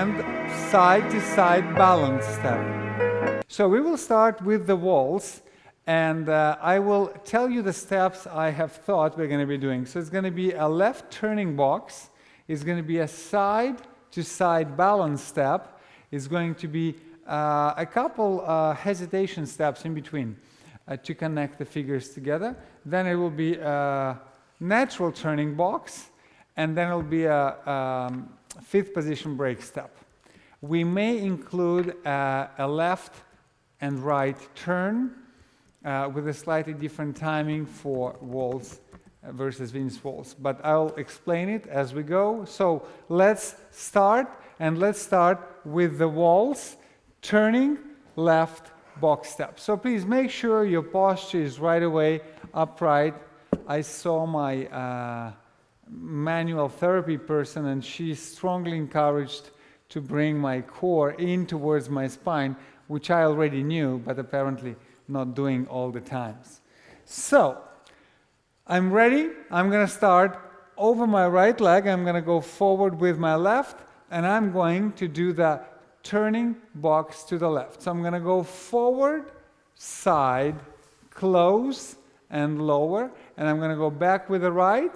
and side-to-side balance step. So we will start with the waltz, and I will tell you the steps I have thought we're going to be doing. So it's going to be a left turning box, it's going to be a side-to-side balance step, it's going to be a couple hesitation steps in between to connect the figures together. Then it will be a natural turning box, and then it will be a fifth position break step. We may include a left and right turn with a slightly different timing for waltz versus Venus waltz, but I'll explain it as we go. So let's start, and let's start with the waltz turning left box step. So please make sure your posture is right away upright. I saw my manual therapy person, and she strongly encouraged to bring my core in towards my spine, which I already knew, but apparently not doing all the times. So I'm ready. I'm going to start over my right leg. I'm going to go forward with my left, and I'm going to do the turning box to the left. So I'm going to go forward, side, close, and lower, and I'm going to go back with the right,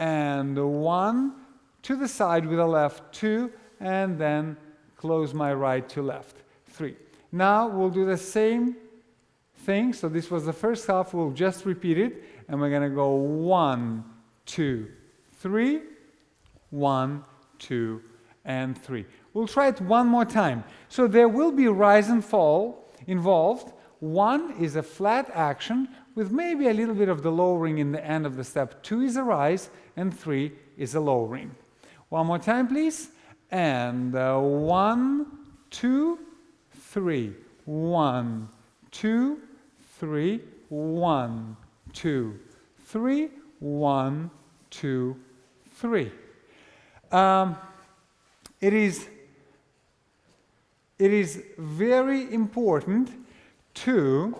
and 1, to the side with the left, 2, and then close my right to left, 3. Now we'll do the same thing. So this was the first half. We'll just repeat it, and we're going to go 1, 2, 3, 1, 2, and 3. We'll try it one more time. So there will be rise and fall involved. 1 is a flat action with maybe a little bit of the lowering in the end of the step. 2 is a rise, and 3 is a lowering. One more time, please. And 1, 2, 3. 1, 2, 3. 1, 2, 3. 1, 2, 3. It is very important to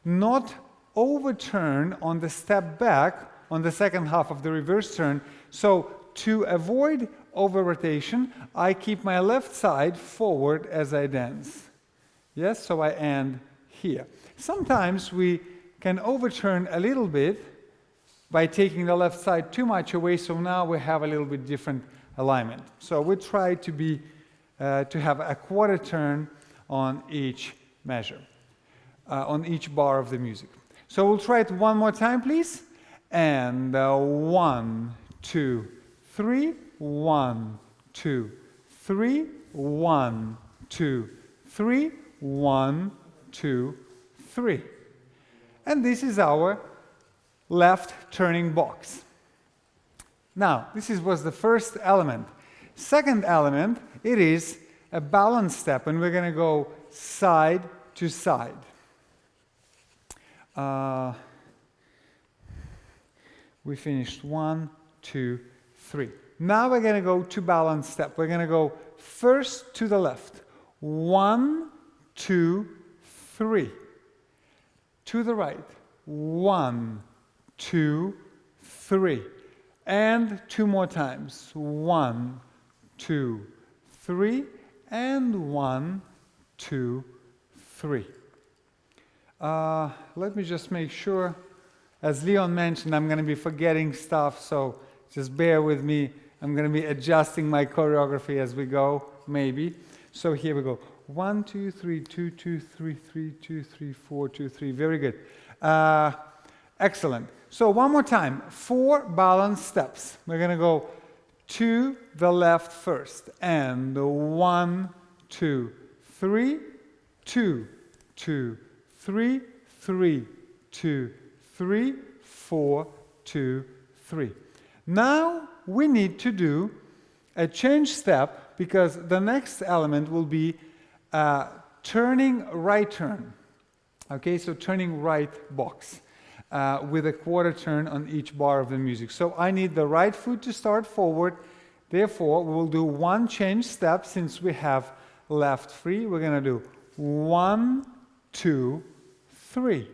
not overturn on the step back on the second half of the reverse turn. So to avoid over rotation, I keep my left side forward as I dance. Yes, so I end here. Sometimes we can overturn a little bit by taking the left side too much away, so now we have a little bit different alignment. So we try to be to have a quarter turn on each measure, on each bar of the music. So we'll try it one more time, please. And 1, 2, 3. 1, 2, 3. 1, 2, 3. 1, 2, 3. And this is our left turning box. Now, this was the first element. Second element, it is a balance step, and we're going to go side to side. We finished 1, 2, 3. Now we're going to go to balance step. We're going to go first to the left. 1, 2, 3. To the right. 1, 2, 3. And 2 more times. 1, 2, 3. And 1, 2, 3. Let me just make sure. As Leon mentioned, I'm going to be forgetting stuff, so just bear with me. I'm going to be adjusting my choreography as we go, maybe. So here we go. 1, 2, 3, 2, 2, 3, 3, 2, 3, 4, 2, 3. Very good. Excellent. So one more time. 4 balance steps. We're going to go to the left first. And 1, 2, 3, 2, 2, 3, 3, 2, 3, 4, 2, 3. Now we need to do a change step, because the next element will be turning right turn. Okay, so turning right box with a quarter turn on each bar of the music. So I need the right foot to start forward. Therefore, we will do one change step. Since we have left free, we're going to do 1, 2, 3.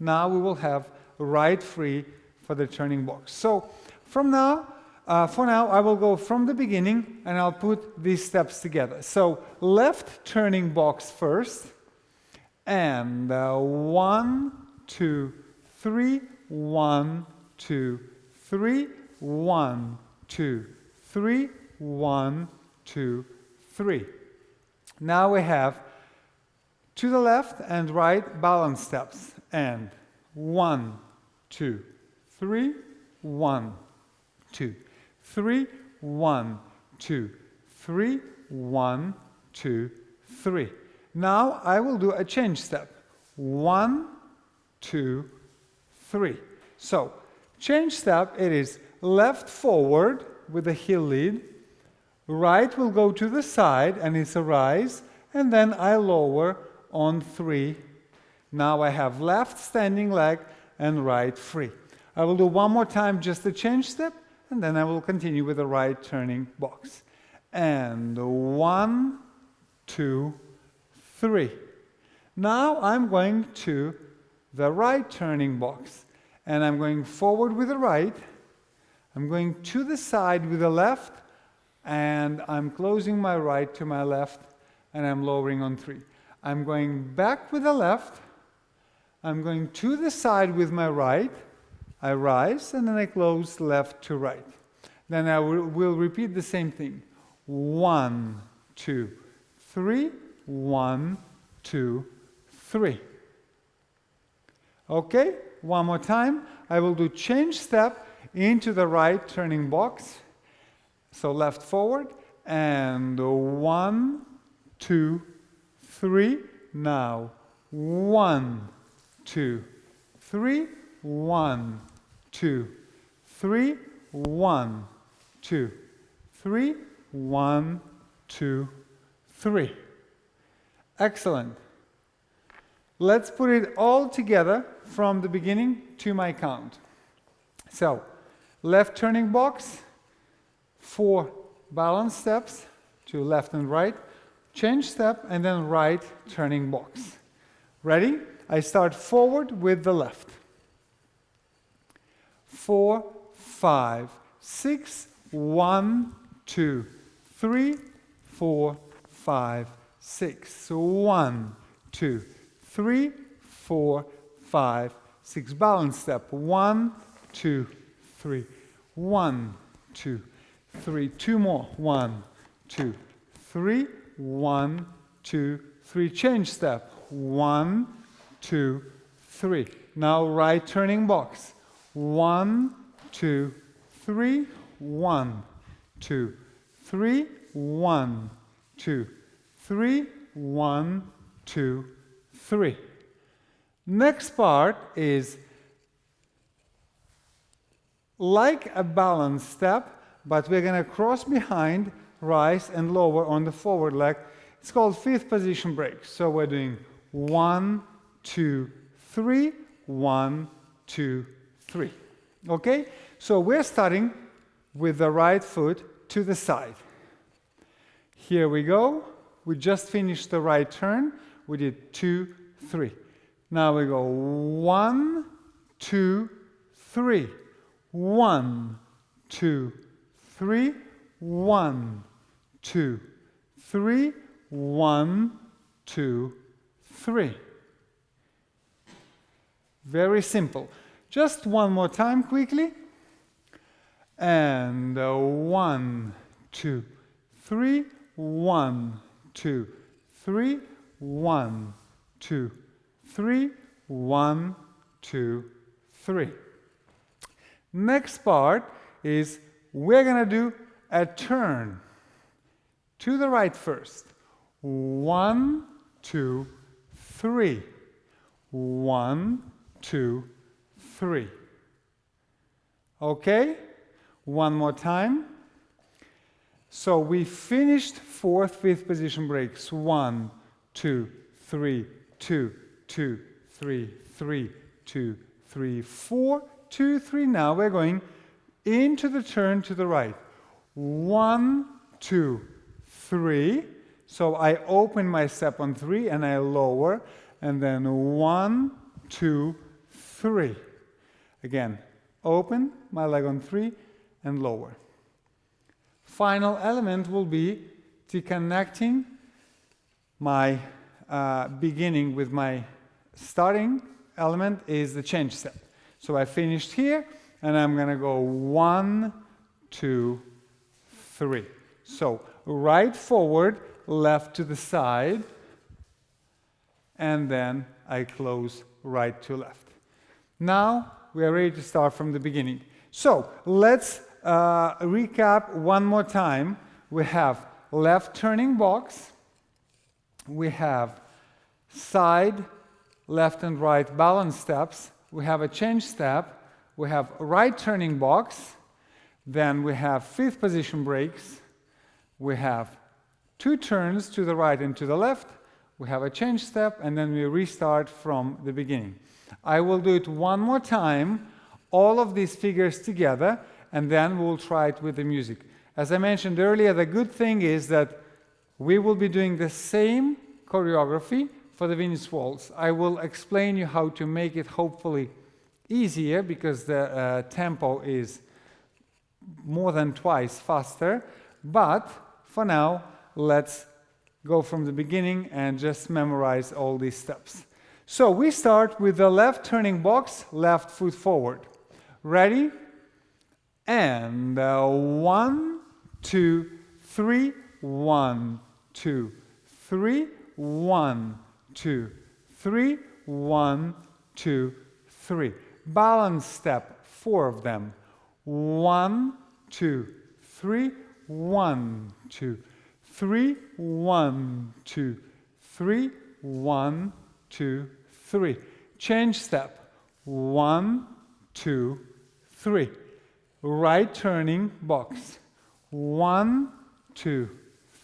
Now we will have right free for the turning box. So from now, for now, I will go from the beginning and I'll put these steps together. So left turning box first, and 1, 2, 3, 1, 2, 3, 1, 2, 3, 1, 2, 3. Now we have to the left and right balance steps, and 1, 2, 3, 1, 2, 3, 1, 2, 3, 1, 2, 3. Now I will do a change step. 1, 2, 3. So change step, it is left forward with the heel lead, right will go to the side and it's a rise, and then I lower on 3. Now I have left standing leg and right free. I will do one more time just the change step, and then I will continue with the right turning box. And 1, 2, 3. Now I'm going to the right turning box, and I'm going forward with the right, I'm going to the side with the left, and I'm closing my right to my left, and I'm lowering on 3. I'm going back with the left, I'm going to the side with my right, I rise, and then I close left to right. Then I will repeat the same thing. 1, 2, 3, 1, 2, 3. Okay, one more time. I will do change step into the right turning box. So left forward, and 1, 2, 3. Now 1, 2, 3, 1, 2, 3, 1, 2, 3, 1, 2, 3. Excellent. Let's put it all together from the beginning to my count. So, left turning box, 4 balance steps to left and right, change step, and then right turning box. Ready? I start forward with the left. 4, 5, 6, 1, 2, 3, 4, 5, 6. 1, 2, 3, 4, 5, 6. Balance step. 1, 2, 3. 1, 2, 3. 2 more. 1, 2, 3. 1, 2, 3. Change step. 1, 2, 3. Now right turning box. 1, 2, 3. 1, 2, 3. 1, 2, 3. 1, 2, 3. Next part is like a balance step, but we're going to cross behind, rise, and lower on the forward leg. It's called 5th position break. So we're doing 1, 2, 3, 1, 2, 3. Okay? So we're starting with the right foot to the side. Here we go. We just finished the right turn. We did 2, 3. Now we go 1, 2, 3. 1, 2, 3. 1, 2, 3. 1, 2, 3. Very simple. Just one more time quickly. And 1, 2, 3. 1, 2, 3. 1, 2, 3. 1, 2, 3. Next part is we're going to do a turn to the right first. 1, 2, 3. 1, 2, 3. Okay? One more time. So we finished 4th, 5th position breaks. 1, 2, 3, 2, 2, 3, 3, 2, 3, 4, 2, 3. Now we're going into the turn to the right. 1, 2, 3. So I open my step on 3 and I lower, and then 1, 2, 3. Again, open my leg on 3 and lower. Final element will be to connecting my beginning with my starting element is the change step. So I finished here, and I'm going to go 1, 2, 3. So right forward, left to the side, and then I close right to left. Now we are ready to start from the beginning. So let's recap one more time. We have left turning box, we have side, left and right balance steps, we have a change step, we have right turning box, then we have fifth position breaks, we have 2 turns to the right and to the left, we have a change step, and then we restart from the beginning. I will do it one more time, all of these figures together, and then we'll try it with the music. As I mentioned earlier, the good thing is that we will be doing the same choreography for the Venus Waltz. I will explain you how to make it hopefully easier, because the tempo is more than twice faster. But for now, let's go from the beginning and just memorize all these steps. So we start with the left turning box, left foot forward. Ready? And 1, 2, 3, 1, 2, 3, 1, 2, 3, 1, 2, 3. Balance step, 4 of them. 1, 2, 3, 1, 2, 3, 1, 2, 3, 1, 2, 3. Change step, 1, 2, 3. Right turning box, 1, 2,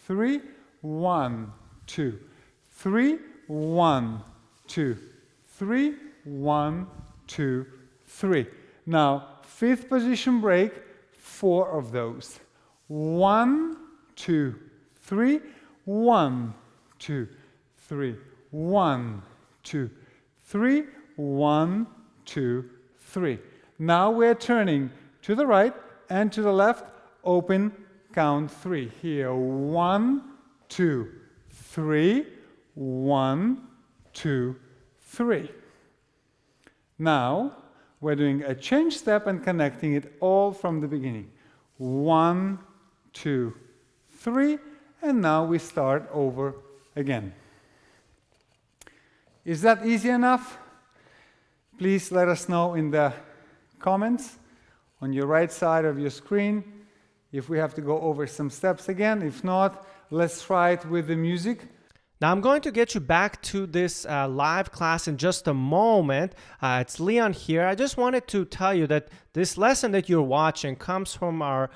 3, 1, 2, 3, 1, 2, 3, 1, 2, 3. Now, fifth position break, 4 of those. 1, 2, 3, 1, 2, 3, 1, 2, 3, 1, 2, 3. Now we're turning to the right and to the left, open, count 3. Here, 1, 2, 3, 1, 2, 3. Now we're doing a change step and connecting it all from the beginning. 1, 2, 3, and now we start over again. Is that easy enough? Please let us know in the comments on your right side of your screen if we have to go over some steps again. If not, let's try it with the music. Now I'm going to get you back to this live class in just a moment. It's Leon here. I just wanted to tell you that this lesson that you're watching comes from our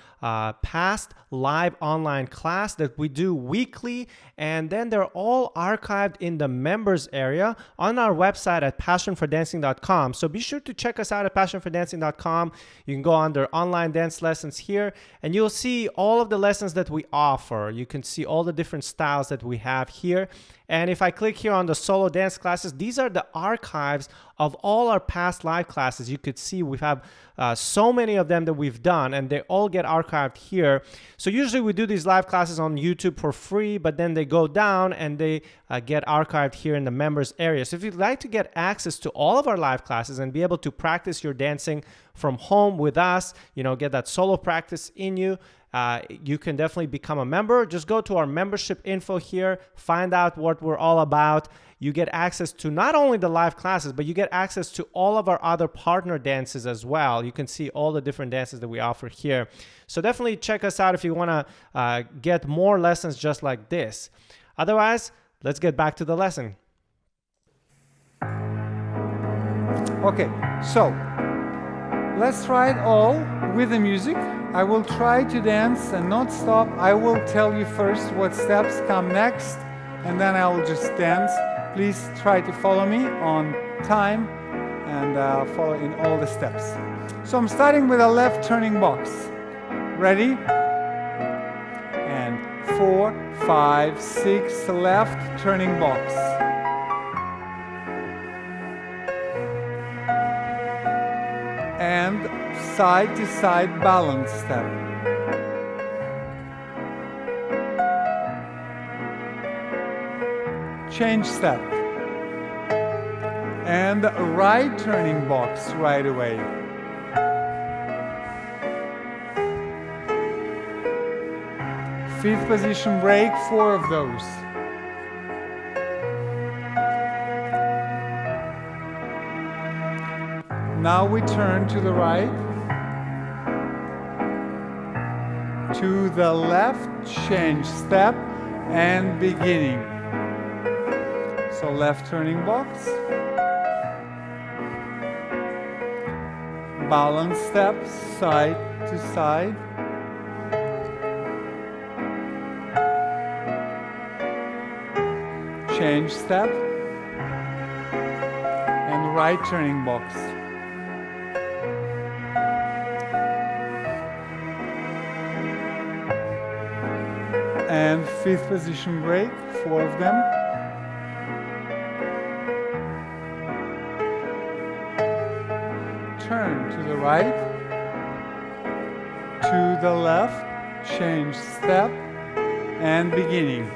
past live online class that we do weekly, and then they're all archived in the members area on our website at passionfordancing.com. So be sure to check us out at passionfordancing.com. You can go under online dance lessons here, and you'll see all of the lessons that we offer. You can see all the different styles that we have here. And if I click here on the solo dance classes, these are the archives of all our past live classes. You could see we have so many of them that we've done, and they all get archived here. So usually we do these live classes on YouTube for free, but then they go down and they get archived here in the members area. So if you'd like to get access to all of our live classes and be able to practice your dancing from home with us, get that solo practice in you, you can definitely become a member. Just go to our membership info here, find out what we're all about. You get access to not only the live classes, but you get access to all of our other partner dances as well. You can see all the different dances that we offer here. So definitely check us out if you want to get more lessons just like this. Otherwise, let's get back to the lesson. Okay, so let's try it all with the music. I will try to dance and not stop. I will tell you first what steps come next, and then I will just dance. Please try to follow me on time and follow in all the steps. So I'm starting with a left turning box. Ready? And 4, 5, 6, left turning box. And side to side balance step. change step. And right turning box right away. Fifth position break, 4 of those. Now we turn to the right, to the left, change step, and beginning. So left turning box, balance step, side to side, change step, and right turning box. And fifth position break, 4 of them. Turn to the right, to the left, change step, and beginning.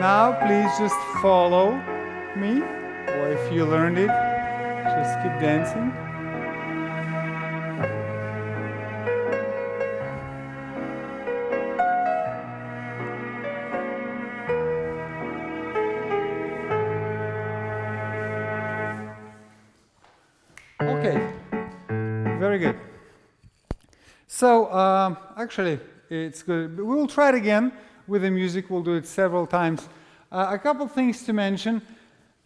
Now please just follow me, or if you learned it, just keep dancing. Okay, very good. So actually, it's good. We will try it again with the music. We'll do it several times. A couple things to mention.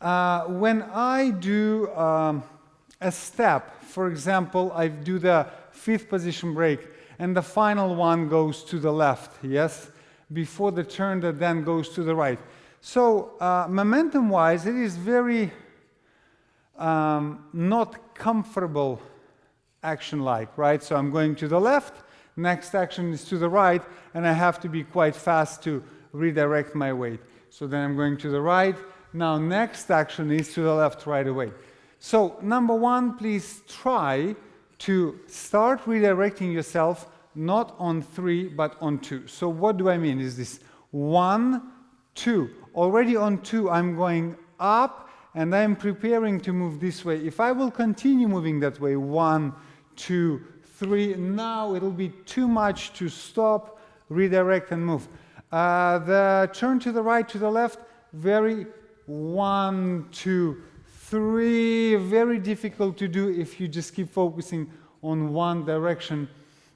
When I do a step, for example, I do the fifth position break, and the final one goes to the left, yes? Before the turn that then goes to the right. So momentum-wise, it is very not comfortable action-like, right? So I'm going to the left, next action is to the right, and I have to be quite fast to redirect my weight. So then I'm going to the right, now next action is to the left right away. So number one, please try to start redirecting yourself not on 3 but on 2. So what do I mean? Is this 1, 2. Already on 2 I'm going up and I'm preparing to move this way. If I will continue moving that way, 1, 2, 3, now it'll be too much to stop, redirect and move. The turn to the right, to the left, very 1, 2, 3, very difficult to do if you just keep focusing on one direction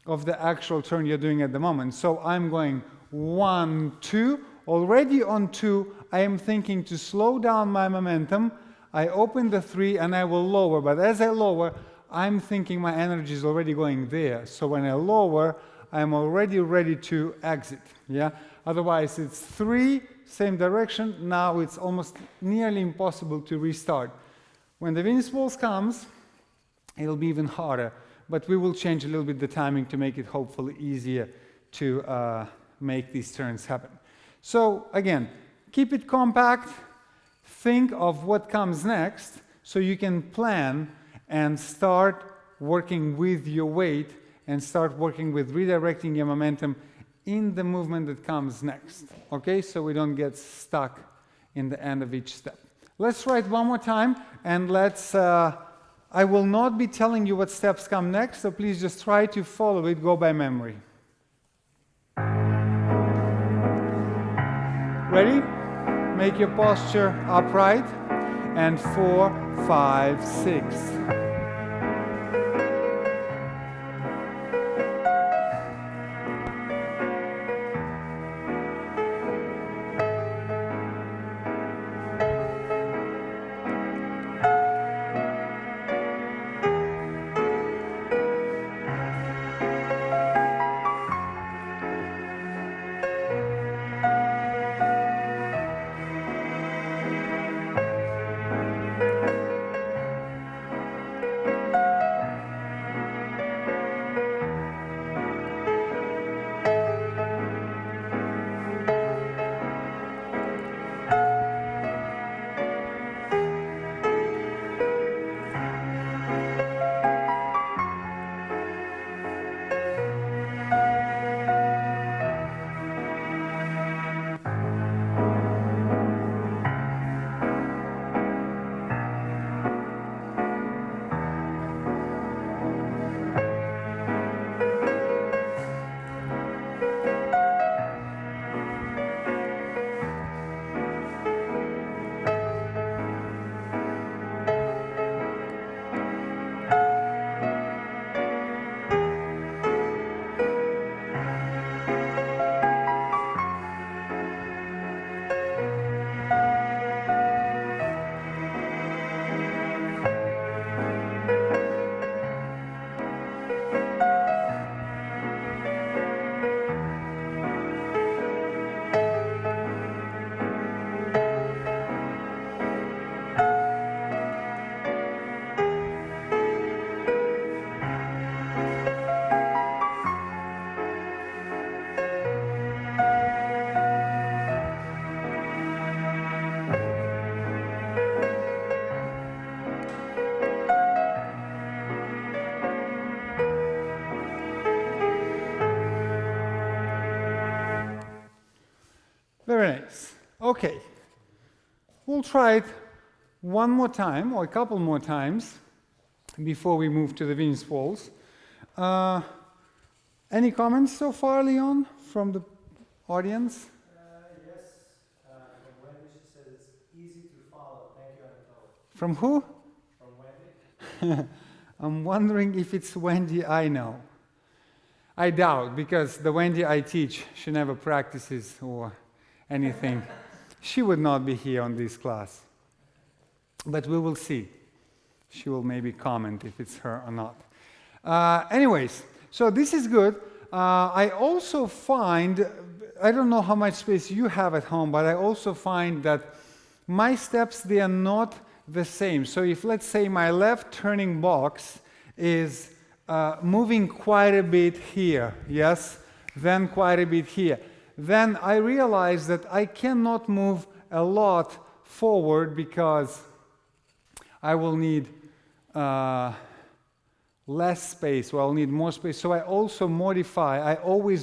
of the actual turn you're doing at the moment. So I'm going 1, 2. Already on 2, I am thinking to slow down my momentum. I open the 3 and I will lower, but as I lower, I'm thinking my energy is already going there. So when I lower, I'm already ready to exit. Yeah. Otherwise, it's 3, same direction. Now it's almost nearly impossible to restart. When the Venus Waltz comes, it'll be even harder. But we will change a little bit the timing to make it hopefully easier to make these turns happen. So again, keep it compact. Think of what comes next so you can plan and start working with your weight and start working with redirecting your momentum in the movement that comes next. Okay, so we don't get stuck in the end of each step. Let's try it one more time and let's, I will not be telling you what steps come next, so please just try to follow it, go by memory. Ready? Make your posture upright. And 4, 5, 6. Okay. We'll try it one more time, or a couple more times, before we move to the Venus waltz. Any comments so far, Leon, from the audience? Yes, from Wendy, she says it's easy to follow. Thank you, Anatoli. From who? From Wendy? I'm wondering if it's Wendy I know. I doubt, because the Wendy I teach, she never practices or anything. She would not be here on this class. But we will see. She will maybe comment if it's her or not. Anyways, so this is good. I also find, I don't know how much space you have at home, but I also find that my steps, they are not the same. So if, let's say, my left turning box is moving quite a bit here, yes, then quite a bit here, then I realize that I cannot move a lot forward because I will need less space, or I'll need more space. So I always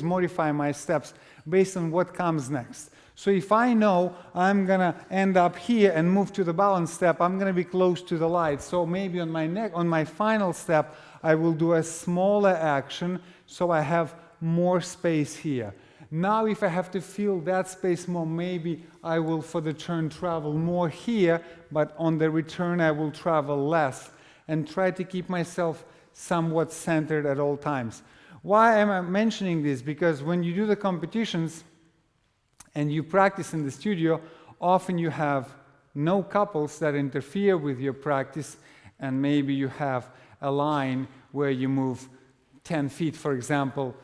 modify my steps based on what comes next. So if I know I'm gonna end up here and move to the balance step, I'm gonna be close to the light. So maybe on my final step, I will do a smaller action, so I have more space here. Now if I have to fill that space more, maybe I will for the turn travel more here, but on the return I will travel less, and try to keep myself somewhat centered at all times. Why am I mentioning this? Because when you do the competitions and you practice in the studio, often you have no couples that interfere with your practice, and maybe you have a line where you move 10 feet, for example,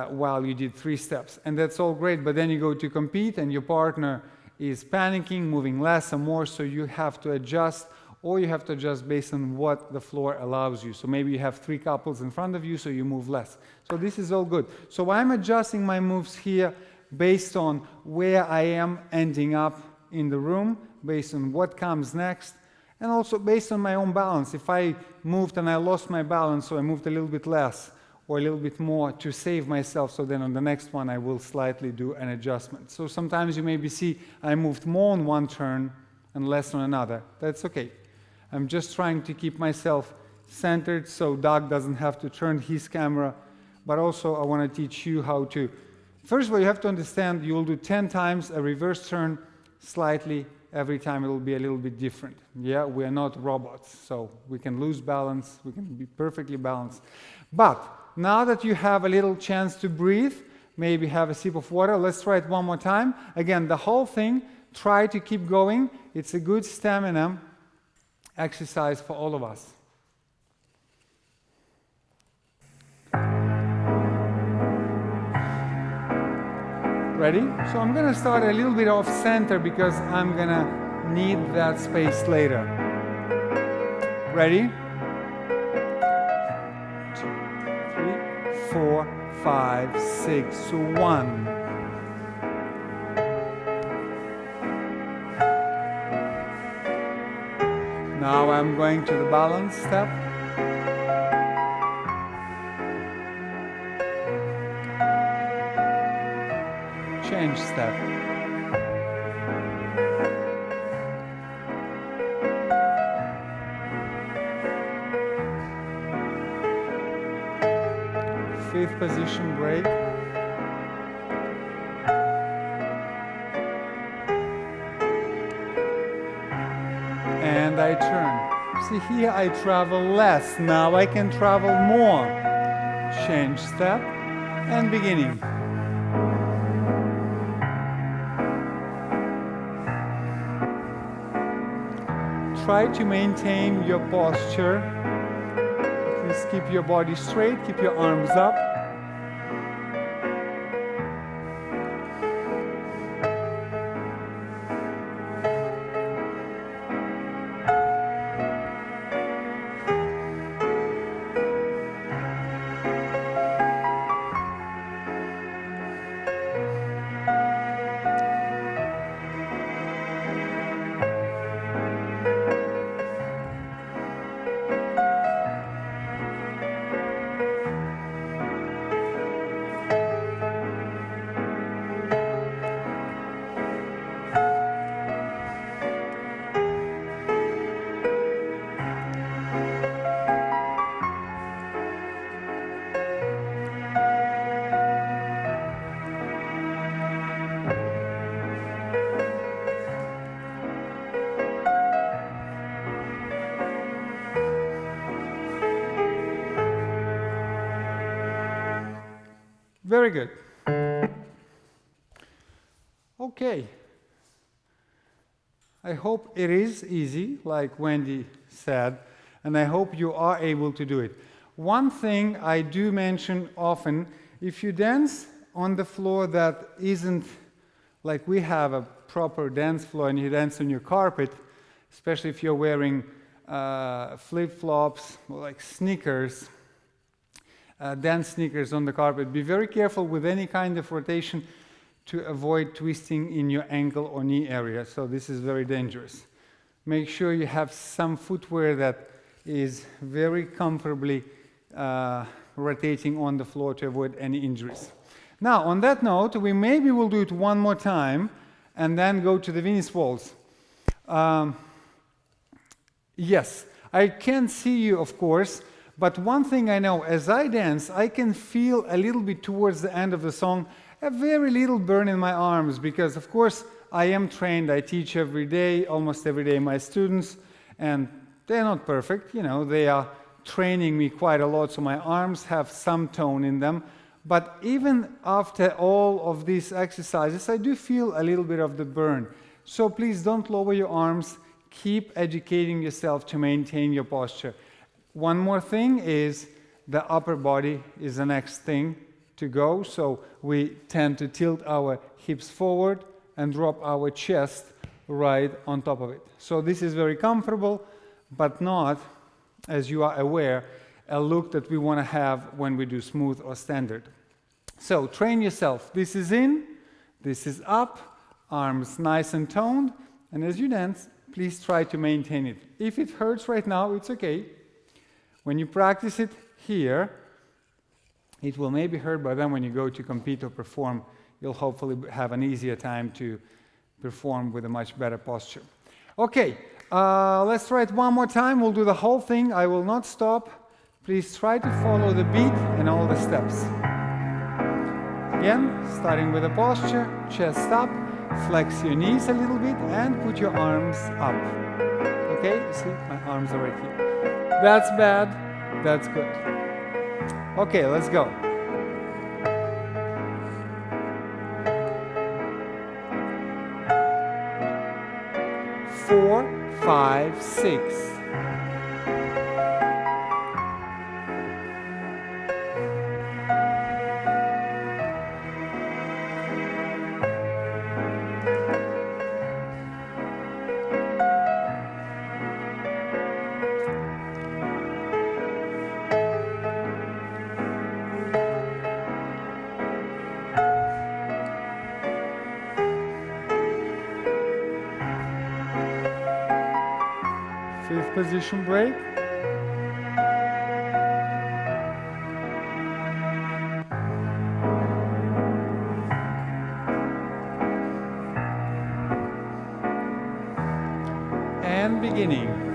while you did 3 steps. And that's all great, but then you go to compete and your partner is panicking, moving less or more, so you have to adjust, or you have to adjust based on what the floor allows you. So maybe you have 3 couples in front of you, so you move less. So this is all good. So I'm adjusting my moves here based on where I am ending up in the room, based on what comes next, and also based on my own balance. If I moved and I lost my balance, so I moved a little bit less, or a little bit more to save myself, so then on the next one I will slightly do an adjustment. So sometimes you maybe see I moved more on one turn and less on another. That's okay. I'm just trying to keep myself centered so Doug doesn't have to turn his camera, but also I want to teach you how to. First of all, you have to understand you will do 10 times a reverse turn slightly. Every time it will be a little bit different. Yeah, we are not robots, so we can lose balance, we can be perfectly balanced. But now that you have a little chance to breathe, maybe have a sip of water, let's try it one more time. Again, the whole thing, try to keep going. It's a good stamina exercise for all of us. Ready? So I'm going to start a little bit off center because I'm going to need that space later. Ready? 2, 3, 4, 5, 6, 1. Now I'm going to the balance step. Change step. Fifth position break. And I turn. See here I travel less. Now I can travel more. Change step and beginning. Try to maintain your posture. Please keep your body straight, keep your arms up. Very good. Okay. I hope it is easy, like Wendy said, and I hope you are able to do it. One thing I do mention often, if you dance on the floor that isn't like we have a proper dance floor and you dance on your carpet, especially if you're wearing flip-flops or like sneakers, dance sneakers on the carpet, be very careful with any kind of rotation to avoid twisting in your ankle or knee area. So this is very dangerous. Make sure you have some footwear that is very comfortably rotating on the floor to avoid any injuries. Now, on that note, we maybe will do it one more time and then go to the Venus Waltz. Yes, I can't see you, of course, but one thing I know, as I dance, I can feel a little bit towards the end of the song a very little burn in my arms because, of course, I am trained. I teach every day, almost every day, my students, and they're not perfect. You know, they are training me quite a lot, so my arms have some tone in them. But even after all of these exercises, I do feel a little bit of the burn. So please don't lower your arms. Keep educating yourself to maintain your posture. One more thing is the upper body is the next thing to go. So we tend to tilt our hips forward and drop our chest right on top of it. So this is very comfortable, but not, as you are aware, a look that we want to have when we do smooth or standard. So train yourself. This is in, this is up, arms nice and toned, and as you dance, please try to maintain it. If it hurts right now, it's okay. When you practice it here, it will maybe hurt, but then when you go to compete or perform, you'll hopefully have an easier time to perform with a much better posture. Okay, let's try it one more time. We'll do the whole thing. I will not stop. Please try to follow the beat and all the steps. Again, starting with the posture, chest up, flex your knees a little bit, and put your arms up. Okay, you see, my arms are right here. That's bad, that's good. Okay, let's go. 4, 5, 6. Fifth position break. And beginning.